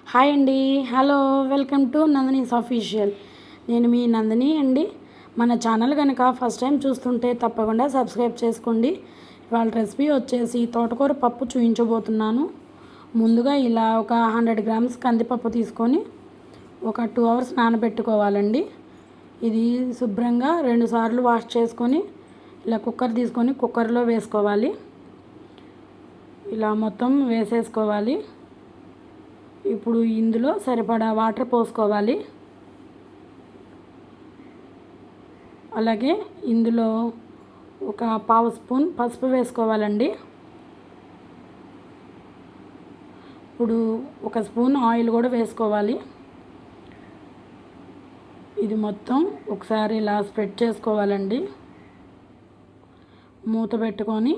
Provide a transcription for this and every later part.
Hi అండి. Hello, welcome to Nandini's official. నేను మీ నందిని అండి. మన ఛానల్ కనుక ఫస్ట్ టైం చూస్తుంటే తప్పకుండా సబ్స్క్రైబ్ చేసుకోండి. ఇవాళ రెసిపీ వచ్చేసి తోటకూర పప్పు చూపించబోతున్నాను. ముందుగా ఇలా ఒక 100 గ్రామ్స్ కందిపప్పు తీసుకొని ఒక 2 అవర్స్ నానబెట్టుకోవాలండి. ఇది శుభ్రంగా 2 సార్లు వాష్ చేసుకొని ఇలా కుక్కర్ తీసుకొని కుక్కర్లో వేసుకోవాలి. ఇలా మొత్తం వేసేసుకోవాలి. ఇప్పుడు ఇందులో సరిపడా వాటర్ పోసుకోవాలి. అలాగే ఇందులో ఒక పావు స్పూన్ పసుపు వేసుకోవాలండి. ఇప్పుడు ఒక స్పూన్ ఆయిల్ కూడా వేసుకోవాలి. ఇది మొత్తం ఒకసారి ఇలా స్ప్రెడ్ చేసుకోవాలండి. మూత పెట్టుకొని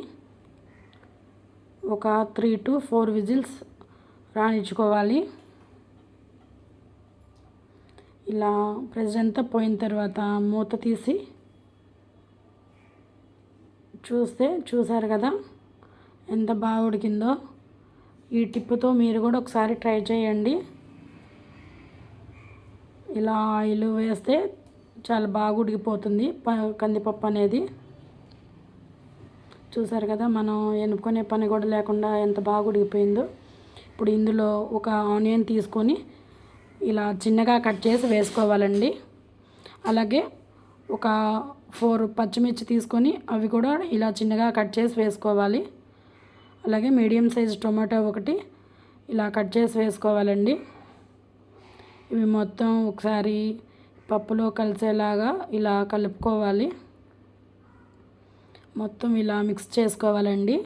ఒక 3 to 4 విజిల్స్ రానిచ్చుకోవాలి. ఇలా ప్రెషర్ అంతా పోయిన తర్వాత మూత తీసి చూసారు కదా ఎంత బాగా ఉడికిందో. ఈ టిప్పుతో మీరు కూడా ఒకసారి ట్రై చేయండి. ఇలా ఆయిల్ వేస్తే చాలా బాగా ఉడికిపోతుంది కందిపప్పు అనేది. చూసారు కదా, మనం ఎనుపుకునే పని కూడా లేకుండా ఎంత బాగా ఉడికిపోయిందో. ఇప్పుడు ఇందులో ఒక ఆనియన్ తీసుకొని ఇలా చిన్నగా కట్ చేసి వేసుకోవాలండి. అలాగే ఒక 4 పచ్చిమిర్చి తీసుకొని అవి కూడా ఇలా చిన్నగా కట్ చేసి వేసుకోవాలి. అలాగే మీడియం సైజ్ టొమాటో ఒకటి ఇలా కట్ చేసి వేసుకోవాలండి. ఇవి మొత్తం ఒకసారి పప్పులో కలిసేలాగా ఇలా కలుపుకోవాలి. మొత్తం ఇలా మిక్స్ చేసుకోవాలండి.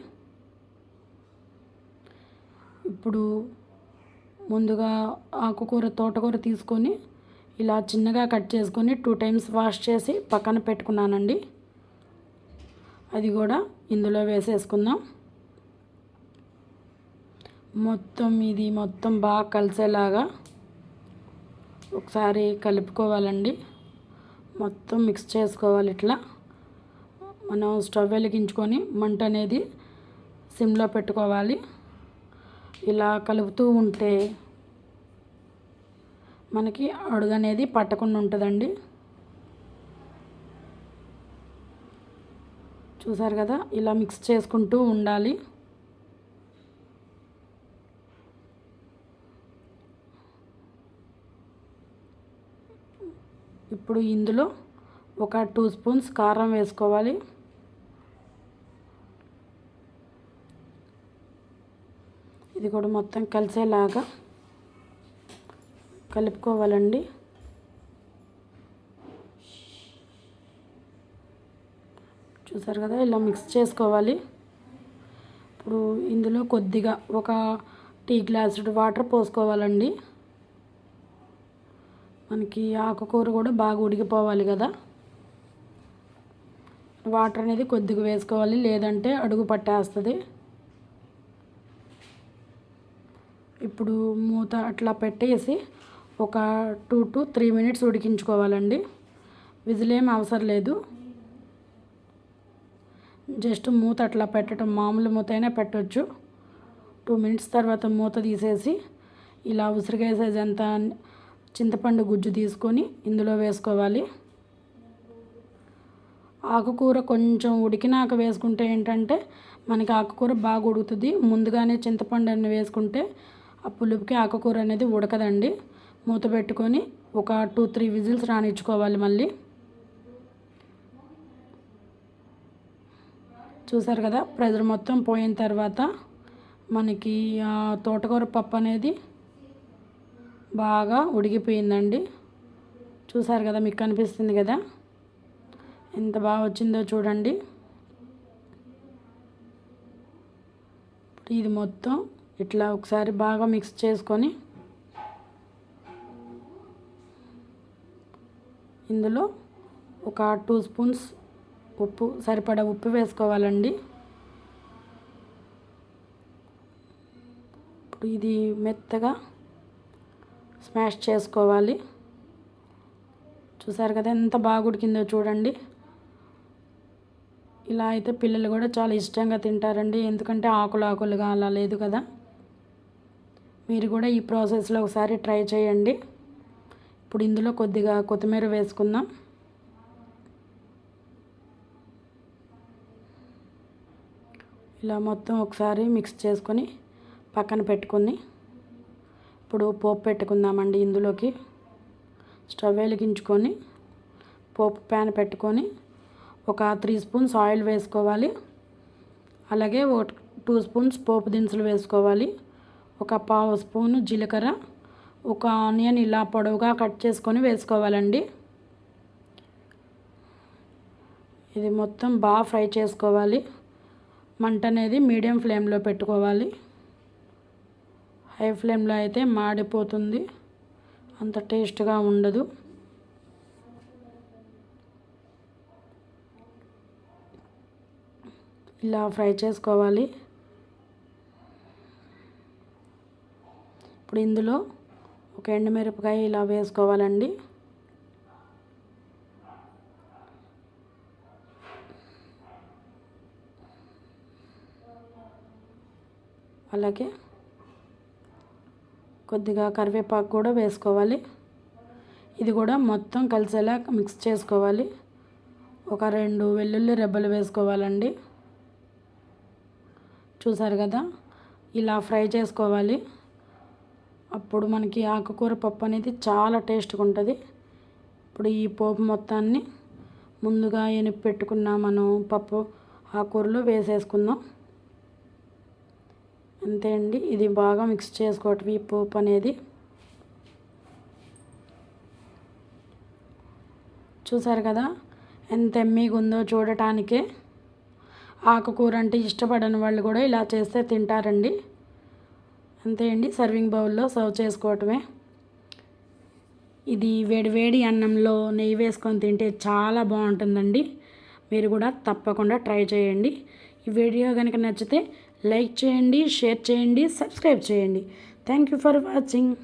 ఇప్పుడు ముందుగా తోటకూర తీసుకొని ఇలా చిన్నగా కట్ చేసుకొని 2 times వాష్ చేసి పక్కన పెట్టుకున్నానండి. అది కూడా ఇందులో వేసేసుకుందాం. ఇది మొత్తం బాగా కలిసేలాగా ఒకసారి కలుపుకోవాలండి. మొత్తం మిక్స్ చేసుకోవాలి. ఇట్లా మనం స్టవ్ వెలిగించుకొని మంట అనేది సిమ్లో పెట్టుకోవాలి. ఇలా కలుపుతూ ఉంటే మనకి అడుగు అనేది పట్టకుండా ఉంటుందండి. చూసారు కదా, ఇలా మిక్స్ చేసుకుంటూ ఉండాలి. ఇప్పుడు ఇందులో ఒక 2 స్పూన్స్ కారం వేసుకోవాలి. ఇది కూడా మొత్తం కలిసేలాగా కలుపుకోవాలండి. చూసారు కదా, ఇలా మిక్స్ చేసుకోవాలి. ఇప్పుడు ఇందులో కొద్దిగా ఒక టీ గ్లాసుడు వాటర్ పోసుకోవాలండి. మనకి ఆకుకూర కూడా బాగా ఉడికిపోవాలి కదా. వాటర్ అనేది కొద్దిగా వేసుకోవాలి, లేదంటే అడుగు పట్టేస్తుంది. ఇప్పుడు మూత అట్లా పెట్టేసి ఒక 2 to 3 minutes ఉడికించుకోవాలండి. విజిల్ ఏం అవసరం లేదు. జస్ట్ మూత అట్లా పెట్టడం, మామూలు మూత అయినా పెట్టవచ్చు. 2 minutes తర్వాత మూత తీసేసి ఇలా ఉసిరికాయ చింతపండు గుజ్జు తీసుకొని ఇందులో వేసుకోవాలి. ఆకుకూర కొంచెం ఉడికినాక వేసుకుంటే ఏంటంటే మనకి ఆకుకూర బాగా ఉడుకుతుంది. ముందుగానే చింతపండు అన్ని వేసుకుంటే ఆ పులుపుకి ఆకుకూర అనేది ఉడకదండి. మూత పెట్టుకొని ఒక 2-3 విజిల్స్ రానిచ్చుకోవాలి. మళ్ళీ చూసారు కదా, ప్రెషర్ మొత్తం పోయిన తర్వాత మనకి తోటకూర పప్పు అనేది బాగా ఉడికిపోయిందండి. చూసారు కదా, మీకు కనిపిస్తుంది కదా ఎంత బాగా వచ్చిందో చూడండి. ఇది మొత్తం ఇట్లా ఒకసారి బాగా మిక్స్ చేసుకొని ఇందులో ఒక 2 స్పూన్స్ సరిపడా ఉప్పు వేసుకోవాలండి. ఇప్పుడు ఇది మెత్తగా స్మాష్ చేసుకోవాలి. చూసారు కదా ఎంత బాగా ఉడికిందో చూడండి. ఇలా అయితే పిల్లలు కూడా చాలా ఇష్టంగా తింటారండి. ఎందుకంటే ఆకులుగా అలా లేదు కదా. మీరు కూడా ఈ ప్రాసెస్లో ఒకసారి ట్రై చేయండి. ఇప్పుడు ఇందులో కొద్దిగా కొత్తిమీర వేసుకుందాం. ఇలా మొత్తం ఒకసారి మిక్స్ చేసుకొని పక్కన పెట్టుకొని ఇప్పుడు పోపు పెట్టుకుందామండి. ఇందులోకి స్టవ్ వెలిగించుకొని పోపు ప్యాన్ పెట్టుకొని ఒక 3 స్పూన్స్ ఆయిల్ వేసుకోవాలి. అలాగే 2 స్పూన్స్ పోపు దినుసులు వేసుకోవాలి. ఒక 1/2 స్పూను జీలకర్ర, ఒక ఆనియన్ ఇలా పొడవుగా కట్ చేసుకొని వేసుకోవాలండి. ఇది మొత్తం బాగా ఫ్రై చేసుకోవాలి. మంట అనేది మీడియం ఫ్లేమ్లో పెట్టుకోవాలి. హై ఫ్లేమ్లో అయితే మాడిపోతుంది, అంత టేస్ట్గా ఉండదు. ఇలా ఫ్రై చేసుకోవాలి. ఇప్పుడు ఇందులో ఒక ఎండుమిరపకాయ ఇలా వేసుకోవాలండి. అలాగే కొద్దిగా కరివేపాకు కూడా వేసుకోవాలి. ఇది కూడా మొత్తం కలిసేలా మిక్స్ చేసుకోవాలి. ఒక 2 వెల్లుల్లి రెబ్బలు వేసుకోవాలండి. చూసారు కదా, ఇలా ఫ్రై చేసుకోవాలి. అప్పుడు మనకి ఆకుకూర పప్పు అనేది చాలా టేస్ట్గా ఉంటుంది. ఇప్పుడు ఈ పోపు మొత్తాన్ని ముందుగా ఎనిపి పెట్టుకున్న మనం పప్పు ఆకుకూరలో వేసేసుకుందాం. అంతే అండి, ఇది బాగా మిక్స్ చేసుకోవటం ఈ పోపు అనేది. చూసారు కదా ఎంత ఎమ్మీగా ఉందో చూడటానికే. ఆకుకూర అంటే ఇష్టపడని వాళ్ళు కూడా ఇలా చేస్తే తింటారండి. అంతే అండి, సర్వింగ్ బౌల్లో సర్వ్ చేసుకోవటమే. ఇది వేడి అన్నంలో నెయ్యి వేసుకొని తింటే చాలా బాగుంటుందండి. మీరు కూడా తప్పకుండా ట్రై చేయండి. ఈ వీడియో కనుక నచ్చితే లైక్ చేయండి, షేర్ చేయండి, సబ్స్క్రైబ్ చేయండి. Thank you for watching.